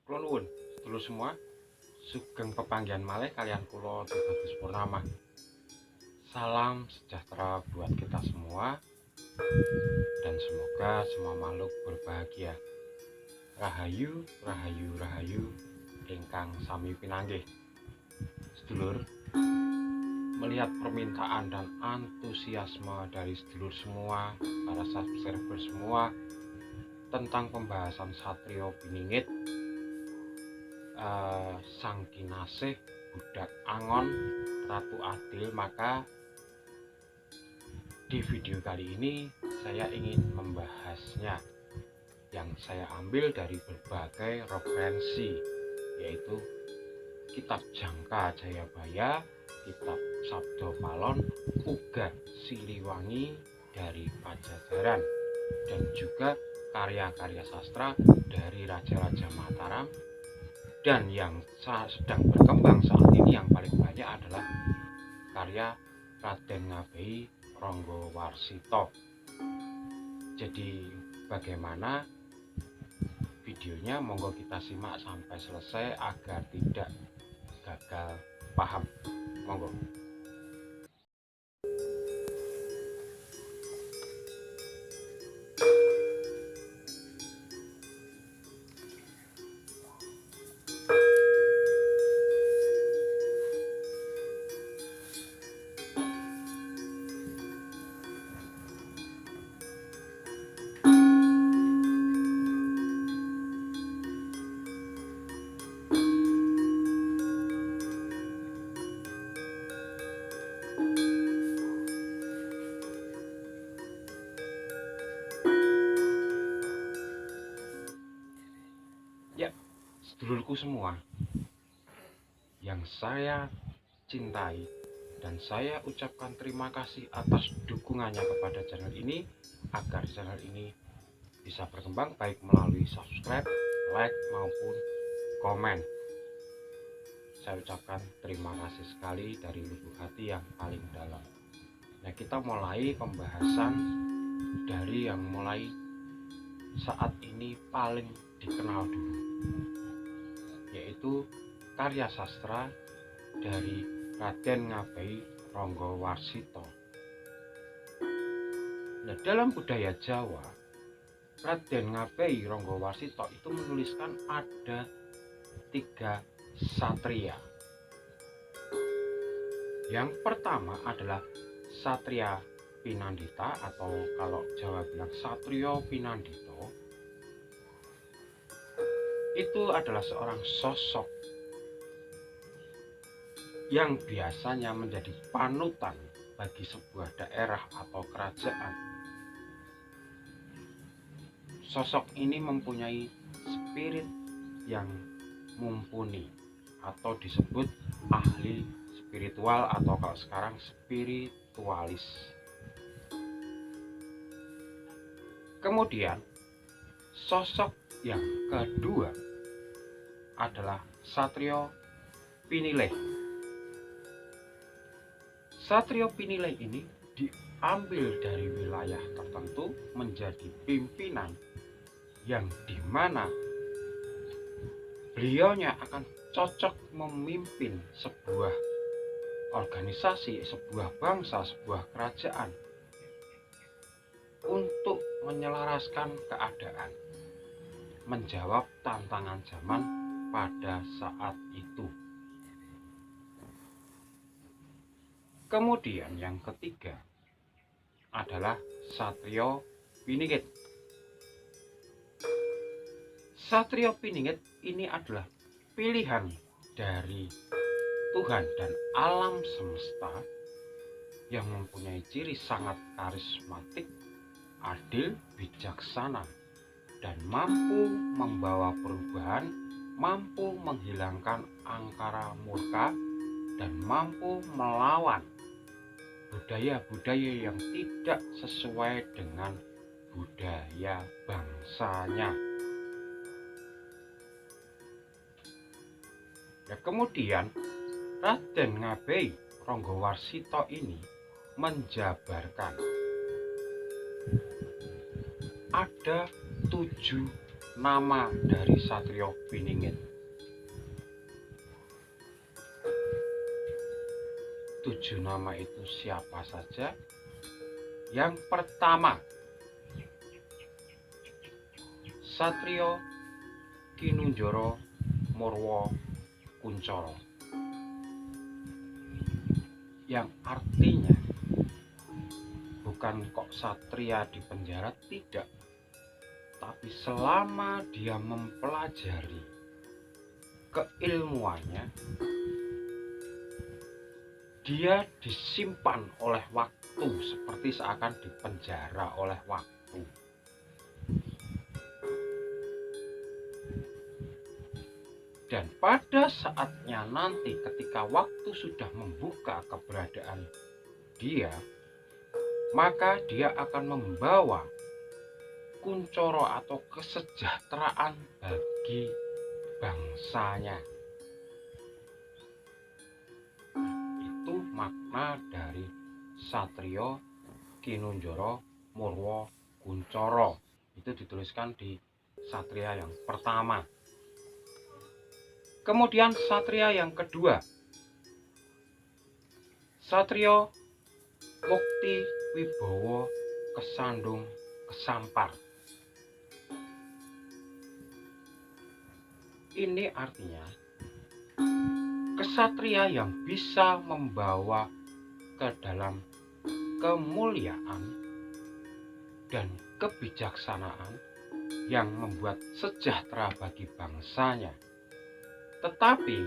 Kula nuwun sedulur semua, sugeng pepanggihan malih kalian kula Tubagus Purnama. Salam sejahtera buat kita semua dan semoga semua makhluk berbahagia. Rahayu, rahayu, rahayu ingkang sami pinanggih. Sedulur, melihat permintaan dan antusiasme dari sedulur semua, para subscriber semua tentang pembahasan Satrio Piningit, Sang Kinasih, Budak Angon, Ratu Adil, maka di video kali ini saya ingin membahasnya yang saya ambil dari berbagai referensi, yaitu kitab Jangka Jayabaya, kitab Sabdo Palon, Uga Siliwangi dari Pajajaran, dan juga karya-karya sastra dari Raja-Raja Mataram. Dan yang sedang berkembang saat ini yang paling banyak adalah karya Raden Ngabei Ranggawarsita. Jadi bagaimana videonya, monggo kita simak sampai selesai agar tidak gagal paham. Monggo. Ya, sedulurku semua yang saya cintai dan saya ucapkan terima kasih atas dukungannya kepada channel ini, agar channel ini bisa berkembang baik melalui subscribe, like maupun komen. Saya ucapkan terima kasih sekali dari lubuk hati yang paling dalam. Nah, kita mulai pembahasan dari yang mulai saat ini paling dikenal dulu, yaitu karya sastra dari Raden Ngabei Ranggawarsita. Nah, dalam budaya Jawa, Raden Ngabei Ranggawarsita itu menuliskan ada 3 satria. Yang pertama adalah Satria Pinandita, atau kalau Jawa bilang Satrio Pinandito. Itu adalah seorang sosok yang biasanya menjadi panutan bagi sebuah daerah atau kerajaan. Sosok ini mempunyai spirit yang mumpuni atau disebut ahli spiritual, atau kalau sekarang spiritualis. Kemudian sosok yang kedua adalah Satrio Pinilih. Satrio Pinilih ini diambil dari wilayah tertentu menjadi pimpinan, yang dimana beliaunya akan cocok memimpin sebuah organisasi, sebuah bangsa, sebuah kerajaan untuk menyelaraskan keadaan, menjawab tantangan zaman pada saat itu. Kemudian yang ketiga adalah Satrio Piningit. Satrio Piningit ini adalah pilihan dari Tuhan dan alam semesta yang mempunyai ciri sangat karismatik, adil, bijaksana, dan mampu membawa perubahan, mampu menghilangkan angkara murka, dan mampu melawan budaya-budaya yang tidak sesuai dengan budaya bangsanya. Ya, kemudian Raden Ngabei Ranggawarsita ini menjabarkan ada 7 nama dari Satrio Piningit. 7 nama itu siapa saja? Yang pertama, Satrio Kinunjoro Murwo Kuncoro, yang artinya bukan kok satria di penjara, tidak, tapi selama dia mempelajari keilmuannya, dia disimpan oleh waktu seperti seakan dipenjara oleh waktu. Dan pada saatnya nanti ketika waktu sudah membuka keberadaan dia, maka dia akan membawa kuncoro atau kesejahteraan bagi bangsanya. Itu makna dari Satrio Kinunjoro Murwo Kuncoro. Itu dituliskan di satria yang pertama. Kemudian satria yang kedua, Satrio Mukti Wibowo Kesandung Kesampar. Ini artinya kesatria yang bisa membawa ke dalam kemuliaan dan kebijaksanaan yang membuat sejahtera bagi bangsanya. Tetapi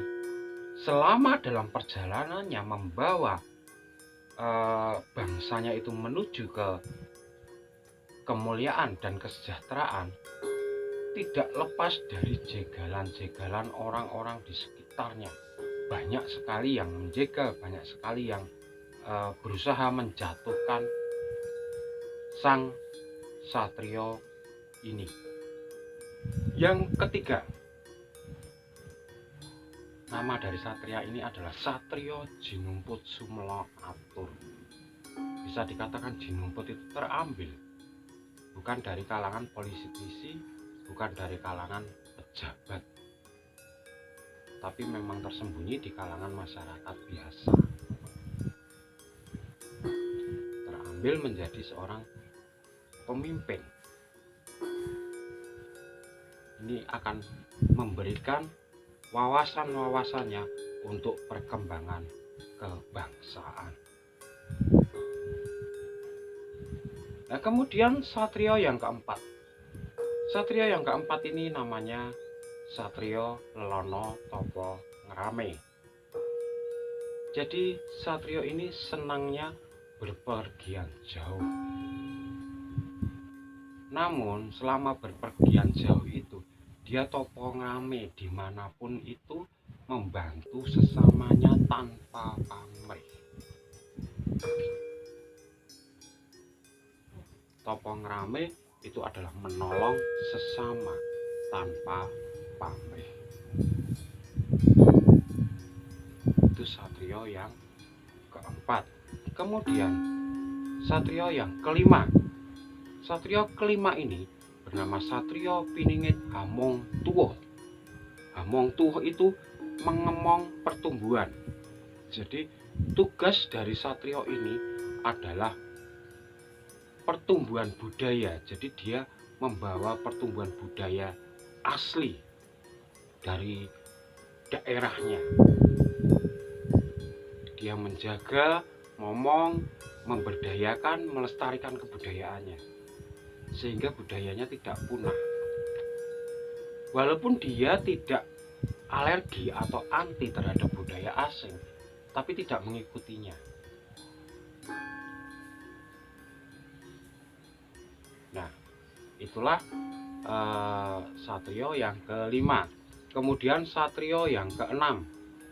selama dalam perjalanannya membawa bangsanya itu menuju ke kemuliaan dan kesejahteraan, tidak lepas dari jegalan-jegalan orang-orang di sekitarnya. Banyak sekali yang menjegal, banyak sekali yang berusaha menjatuhkan sang satrio ini. Yang ketiga, nama dari satria ini adalah Satrio Jinumput Sumela Atur. Bisa dikatakan Jinumput itu terambil bukan dari kalangan politisi, bukan dari kalangan pejabat, tapi memang tersembunyi di kalangan masyarakat biasa. Terambil menjadi seorang pemimpin. Ini akan memberikan wawasan-wawasannya untuk perkembangan kebangsaan. Nah, kemudian satrio yang keempat. Satrio yang keempat ini namanya Satrio Lelono Topo Ngrame. Jadi satrio ini senangnya berpergian jauh. Namun selama berpergian jauh itu, dia topo ngrame dimanapun itu, membantu sesamanya tanpa pamrih. Topo ngrame itu adalah menolong sesama tanpa pamrih. Itu satrio yang keempat. Kemudian satrio yang kelima. Satrio kelima ini bernama Satrio Piningit Hamong Tuwuh. Hamong Tuwuh itu mengemong pertumbuhan. Jadi tugas dari satrio ini adalah pertumbuhan budaya. Jadi dia membawa pertumbuhan budaya asli dari daerahnya. Dia menjaga, ngomong, memberdayakan, melestarikan kebudayaannya, sehingga budayanya tidak punah. Walaupun dia tidak alergi atau anti terhadap budaya asing, tapi tidak mengikutinya. Nah, itulah satrio yang kelima. Kemudian satrio yang keenam,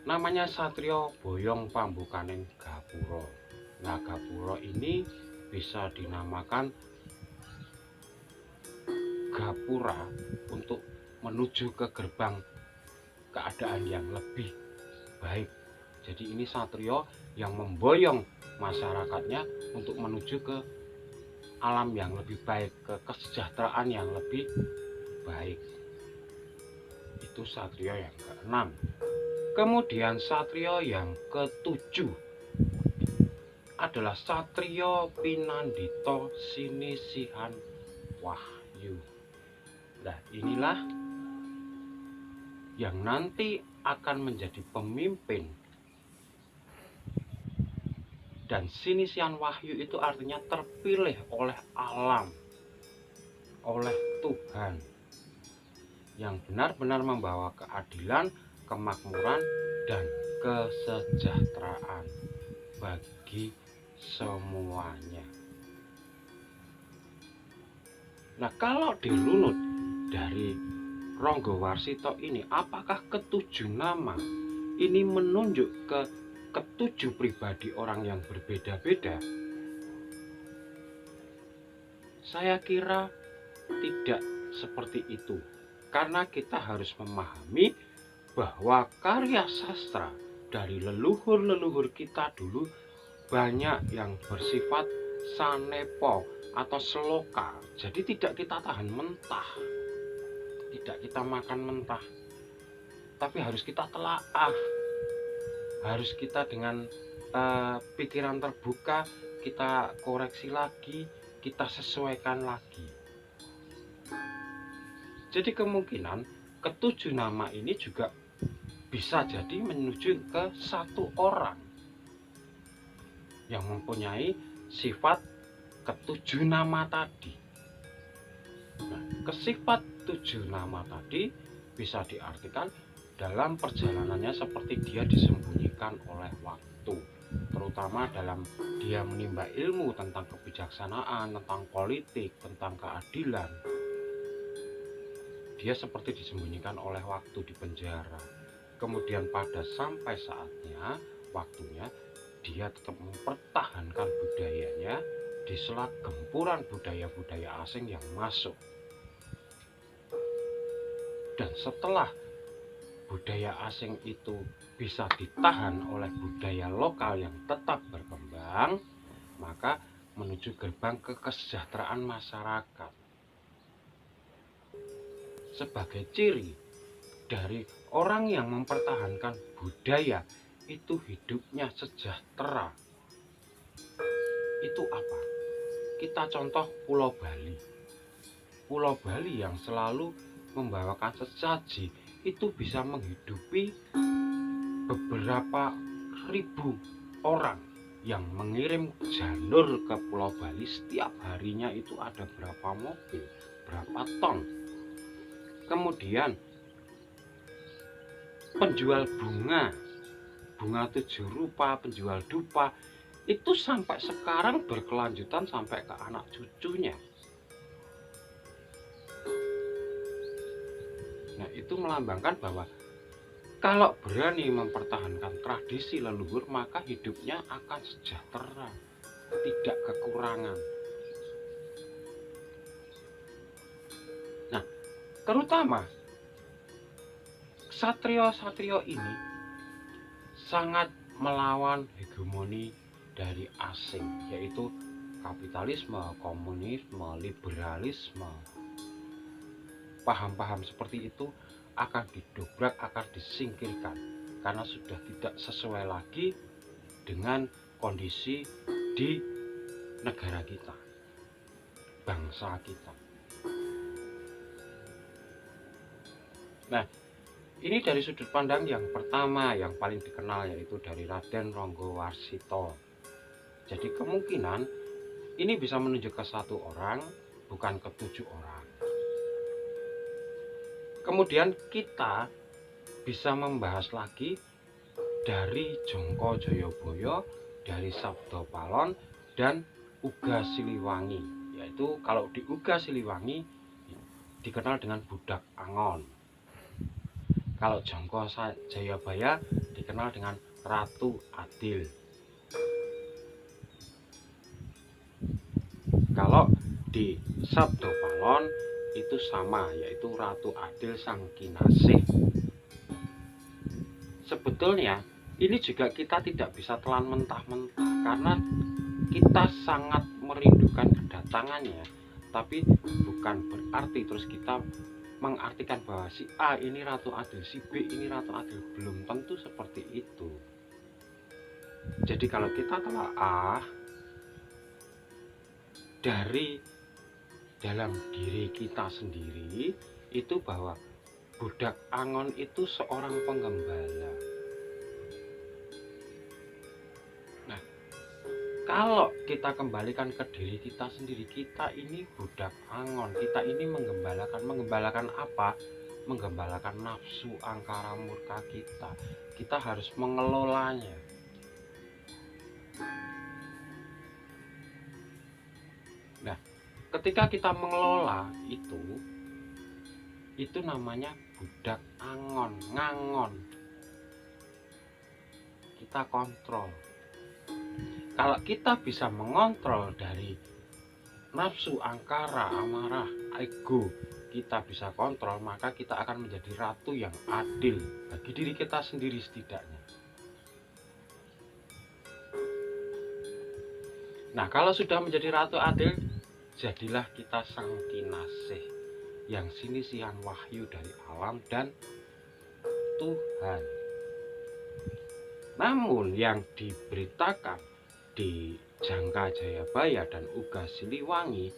namanya Satrio Boyong Pambukaning Gapura. Nah, Gapura ini bisa dinamakan gapura untuk menuju ke gerbang keadaan yang lebih baik. Jadi ini satrio yang memboyong masyarakatnya untuk menuju ke alam yang lebih baik, ke kesejahteraan yang lebih baik. Itu satrio yang keenam. Kemudian satrio yang ketujuh adalah satrio Pinandito Sinisihan Wahyu. Nah, inilah yang nanti akan menjadi pemimpin. Dan Sinisihan Wahyu itu artinya terpilih oleh alam, oleh Tuhan, yang benar-benar membawa keadilan, kemakmuran, dan kesejahteraan bagi semuanya. Nah, kalau dirunut dari Ronggowarsito ini, apakah ketujuh nama ini menunjuk ke ketujuh pribadi orang yang berbeda-beda? Saya kira tidak seperti itu, karena kita harus memahami bahwa karya sastra dari leluhur-leluhur kita dulu banyak yang bersifat sanepo atau seloka. Jadi tidak kita tahan mentah, tidak kita makan mentah, tapi harus kita telaah, harus kita dengan pikiran terbuka, kita koreksi lagi, kita sesuaikan lagi. Jadi kemungkinan ketujuh nama ini juga bisa jadi menuju ke satu orang yang mempunyai sifat ketujuh nama tadi. Nah, kesifat tujuh nama tadi bisa diartikan dalam perjalanannya seperti dia disembunyikan oleh waktu, terutama dalam dia menimba ilmu tentang kebijaksanaan, tentang politik, tentang keadilan. Dia seperti disembunyikan oleh waktu di penjara. Kemudian pada sampai saatnya, waktunya, dia tetap mempertahankan budayanya di sela gempuran budaya-budaya asing yang masuk. Dan setelah budaya asing itu bisa ditahan oleh budaya lokal yang tetap berkembang, maka menuju gerbang kesejahteraan masyarakat. Sebagai ciri dari orang yang mempertahankan budaya itu hidupnya sejahtera. Itu apa? Kita contoh Pulau Bali. Pulau Bali yang selalu membawakan sesaji itu bisa menghidupi beberapa ribu orang yang mengirim janur ke Pulau Bali. Setiap harinya itu ada berapa mobil, berapa ton. Kemudian penjual bunga 7 rupa, penjual dupa, itu sampai sekarang berkelanjutan sampai ke anak cucunya. Nah, itu melambangkan bahwa kalau berani mempertahankan tradisi leluhur, maka hidupnya akan sejahtera, tidak kekurangan. Nah, terutama satrio-satrio ini sangat melawan hegemoni dari asing, yaitu kapitalisme, komunisme, liberalisme. Paham-paham seperti itu akan didobrak, akan disingkirkan, karena sudah tidak sesuai lagi dengan kondisi di negara kita, bangsa kita. Nah, ini dari sudut pandang yang pertama, yang paling dikenal, yaitu dari Raden Ronggowarsito. Jadi kemungkinan ini bisa menunjuk ke satu orang, bukan ke 7 orang. Kemudian kita bisa membahas lagi dari Jongko Joyoboyo, dari Sabdo Palon, dan Uga Siliwangi. Yaitu kalau di Uga Siliwangi dikenal dengan Budak Angon. Kalau Jongko Jayabaya dikenal dengan Ratu Adil. Kalau di Sabdo Palon itu sama, yaitu Ratu Adil Sang Kinasih. Sebetulnya ini juga kita tidak bisa telan mentah-mentah, karena kita sangat merindukan kedatangannya, tapi bukan berarti terus kita mengartikan bahwa si A ini Ratu Adil, si B ini Ratu Adil. Belum tentu seperti itu. Jadi kalau kita telaah dari dalam diri kita sendiri itu bahwa budak Angon itu seorang penggembala. Nah, kalau kita kembalikan ke diri kita sendiri, kita ini budak Angon, kita ini menggembalakan apa? Menggembalakan nafsu angkara murka kita. Kita harus mengelolanya. Nah, ketika kita mengelola itu namanya budak Angon, ngangon. Kita kontrol. Kalau kita bisa mengontrol dari nafsu, angkara, amarah, ego, kita bisa kontrol, maka kita akan menjadi ratu yang adil bagi diri kita sendiri setidaknya. Nah, kalau sudah menjadi ratu adil, jadilah kita sang kinasih yang sinisihan wahyu dari alam dan Tuhan. Namun yang diberitakan di Jangka Jayabaya dan Uga Siliwangi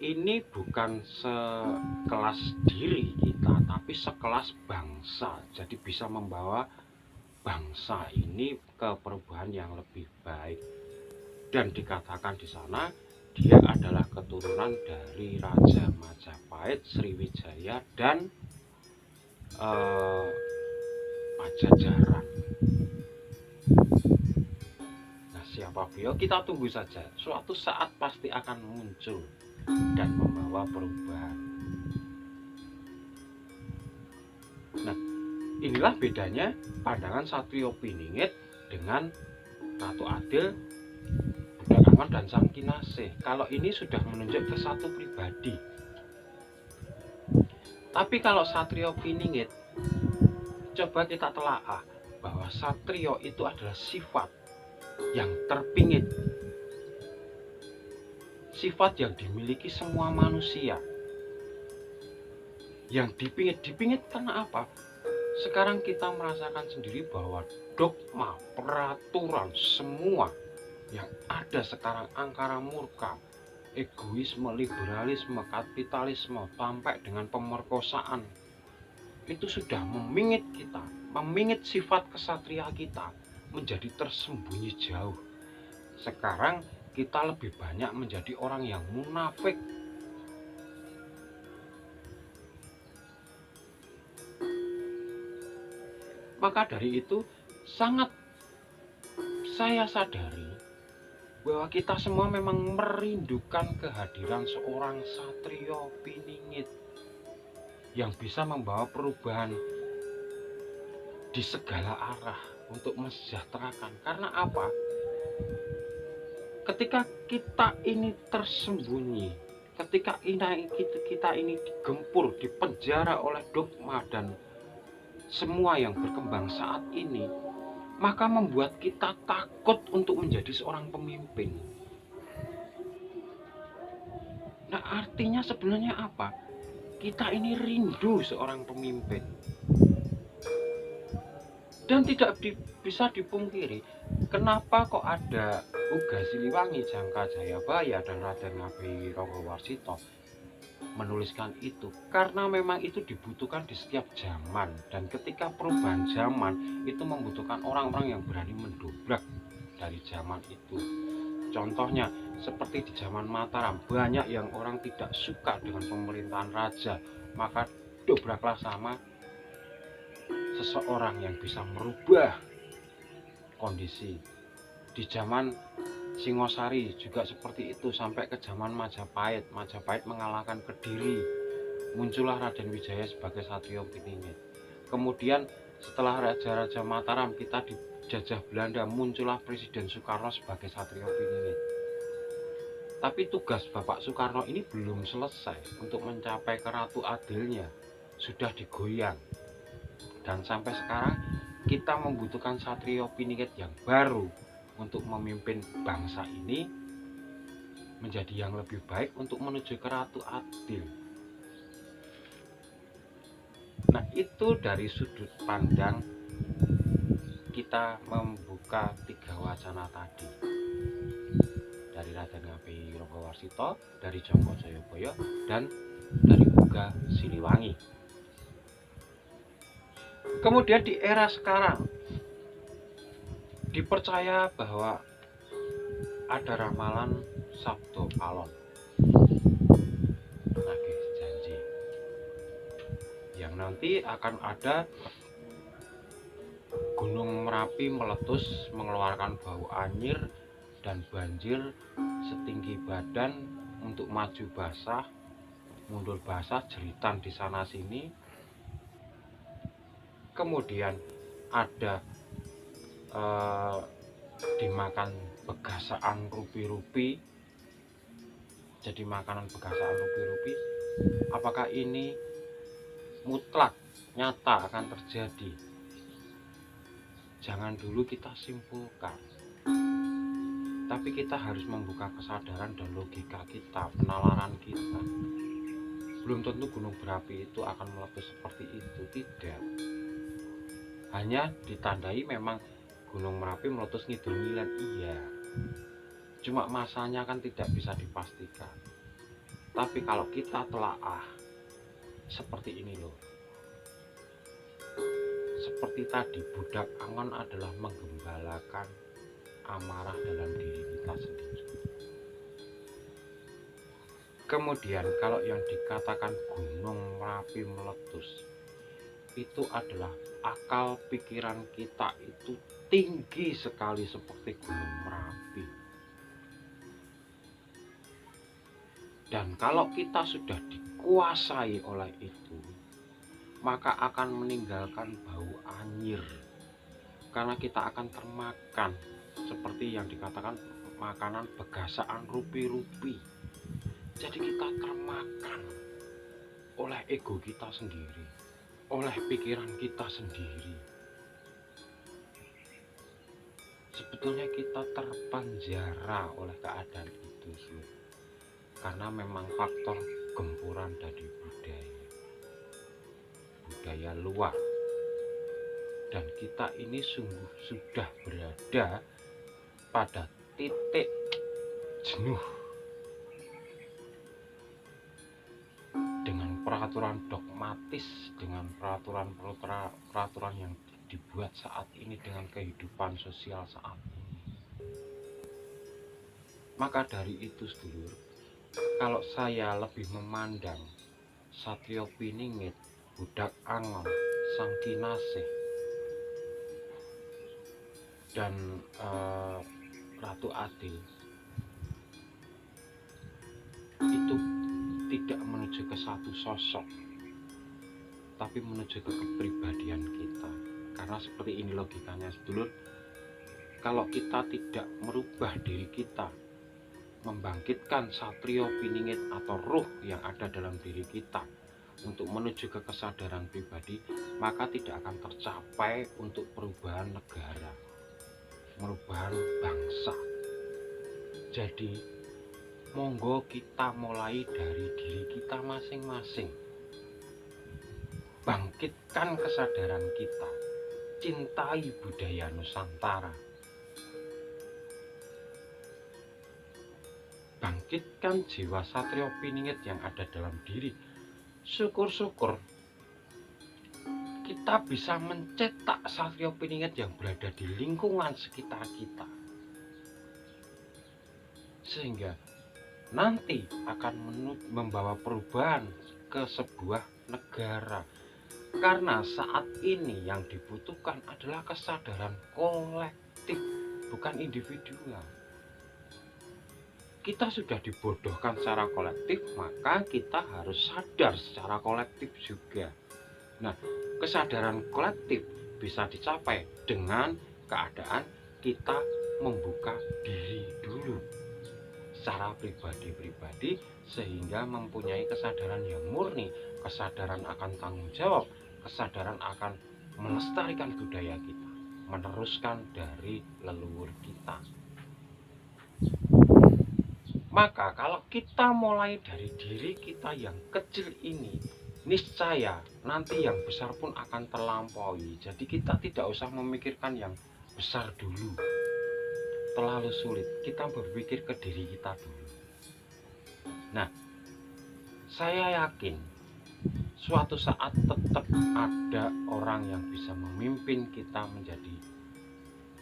ini bukan sekelas diri kita, tapi sekelas bangsa. Jadi bisa membawa bangsa ini ke perubahan yang lebih baik. Dan dikatakan di sana dia adalah keturunan dari Raja Majapahit, Sriwijaya dan Pajajaran. Siapa beliau, kita tunggu saja. Suatu saat pasti akan muncul dan membawa perubahan. Nah, inilah bedanya pandangan Satrio Piningit dengan Ratu Adil, budak Angon dan sang kinasih. Kalau ini sudah menunjuk ke satu pribadi. Tapi kalau Satrio Piningit, coba kita telaah bahwa Satrio itu adalah sifat yang terpingit, sifat yang dimiliki semua manusia, yang dipingit karena apa? Sekarang kita merasakan sendiri bahwa dogma, peraturan, semua yang ada sekarang angkara murka, egoisme, liberalisme, kapitalisme, sampai dengan pemerkosaan, itu sudah memingit kita, memingit sifat kesatria kita menjadi tersembunyi jauh. Sekarang kita lebih banyak menjadi orang yang munafik. Maka dari itu sangat saya sadari bahwa kita semua memang merindukan kehadiran seorang Satrio Piningit yang bisa membawa perubahan di segala arah untuk mensejahterakan. Karena apa? Ketika kita ini tersembunyi, ketika kita ini digempur, dipenjara oleh dogma dan semua yang berkembang saat ini, maka membuat kita takut untuk menjadi seorang pemimpin. Nah, artinya sebenarnya apa? Kita ini rindu seorang pemimpin. Dan tidak bisa dipungkiri, kenapa kok ada Uga Siliwangi, Jangka Jayabaya, dan Raden Ngabei Ranggawarsita menuliskan itu? Karena memang itu dibutuhkan di setiap zaman, dan ketika perubahan zaman itu membutuhkan orang-orang yang berani mendobrak dari zaman itu. Contohnya seperti di zaman Mataram, banyak yang orang tidak suka dengan pemerintahan raja, maka dobraklah sama seseorang yang bisa merubah kondisi. Di zaman Singosari juga seperti itu, sampai ke zaman Majapahit mengalahkan Kediri, muncullah Raden Wijaya sebagai Satrio Piningit. Kemudian setelah Raja-Raja Mataram kita dijajah Belanda, muncullah Presiden Soekarno sebagai Satrio Piningit. Tapi tugas Bapak Soekarno ini belum selesai untuk mencapai ke Ratu Adilnya, sudah digoyang. Dan sampai sekarang kita membutuhkan Satrio Piningit yang baru untuk memimpin bangsa ini menjadi yang lebih baik untuk menuju ke Ratu Adil. Nah, itu dari sudut pandang kita membuka 3 wacana tadi, dari Raden Ngabei Ranggawarsita, dari Jangka Jayabaya, dan dari Uga Siliwangi. Kemudian di era sekarang dipercaya bahwa ada ramalan Sabdo Alon, nagih janji, yang nanti akan ada Gunung Merapi meletus mengeluarkan bau anyir dan banjir setinggi badan untuk maju basah, mundur basah, jeritan di sana sini. Kemudian ada dimakan begasaan rupi-rupi, jadi makanan begasaan rupi-rupi. Apakah ini mutlak nyata akan terjadi? Jangan dulu kita simpulkan, tapi kita harus membuka kesadaran dan logika kita, penalaran kita. Belum tentu gunung berapi itu akan meletus seperti itu, tidak. Hanya ditandai memang Gunung Merapi meletus ngidul ngilen, iya. Cuma masanya kan tidak bisa dipastikan. Tapi kalau kita telaah, seperti ini loh. Seperti tadi, budak angon adalah menggembalakan amarah dalam diri kita sendiri. Kemudian kalau yang dikatakan Gunung Merapi meletus, itu adalah akal pikiran kita itu tinggi sekali seperti Gunung Merapi. Dan kalau kita sudah dikuasai oleh itu, maka akan meninggalkan bau anyir, karena kita akan termakan seperti yang dikatakan makanan begasaan rupi-rupi. Jadi kita termakan oleh ego kita sendiri, oleh pikiran kita sendiri. Sebetulnya kita terpenjara oleh keadaan itu, karena memang faktor gempuran dari budaya luar. Dan kita ini sungguh sudah berada pada titik jenuh dengan peraturan dogmatis, dengan peraturan yang dibuat saat ini, dengan kehidupan sosial saat ini. Maka dari itu sedulur, kalau saya lebih memandang Satrio Piningit, Budak Angon, Sang Kinasih, dan Ratu Adil, itu tidak menuju ke satu sosok, tapi menuju ke kepribadian kita. Karena seperti ini logikanya sedulur, kalau kita tidak merubah diri kita, membangkitkan Satrio Piningit atau ruh yang ada dalam diri kita untuk menuju ke kesadaran pribadi, maka tidak akan tercapai untuk perubahan negara, perubahan bangsa. Jadi monggo kita mulai dari diri kita masing-masing. Bangkitkan kesadaran kita, cintai budaya Nusantara, bangkitkan jiwa Satrio Piningit yang ada dalam diri. Syukur-syukur kita bisa mencetak Satrio Piningit yang berada di lingkungan sekitar kita, sehingga nanti akan membawa perubahan ke sebuah negara. Karena saat ini yang dibutuhkan adalah kesadaran kolektif, bukan individual. Kita sudah dibodohkan secara kolektif, maka kita harus sadar secara kolektif juga. Nah, kesadaran kolektif bisa dicapai dengan keadaan kita membuka diri dulu secara pribadi-pribadi, sehingga mempunyai kesadaran yang murni, kesadaran akan tanggung jawab, kesadaran akan melestarikan budaya kita, meneruskan dari leluhur kita. Maka kalau kita mulai dari diri kita yang kecil ini, niscaya nanti yang besar pun akan terlampaui. Jadi kita tidak usah memikirkan yang besar dulu, terlalu sulit. Kita berpikir ke diri kita dulu. Nah, saya yakin suatu saat tetap ada orang yang bisa memimpin kita menjadi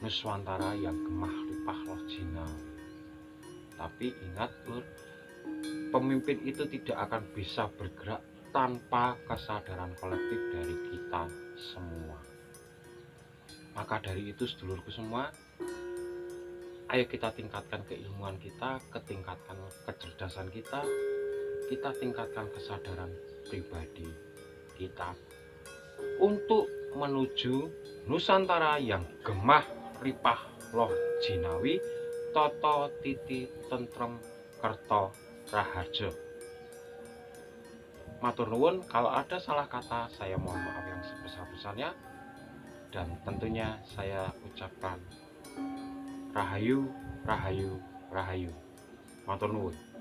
Nuswantara yang gemah lipah loh jinawi. Tapi ingat lur, pemimpin itu tidak akan bisa bergerak tanpa kesadaran kolektif dari kita semua. Maka dari itu sedulurku semua, ayo kita tingkatkan keilmuan kita, tingkatkan kecerdasan kita tingkatkan kesadaran pribadi kita untuk menuju Nusantara yang gemah ripah loh jinawi, toto titi tentrem kerto raharjo. Matur nuwun, kalau ada salah kata saya mohon maaf yang sebesar-besarnya, dan tentunya saya ucapkan rahayu, rahayu, rahayu. Matur nuwun.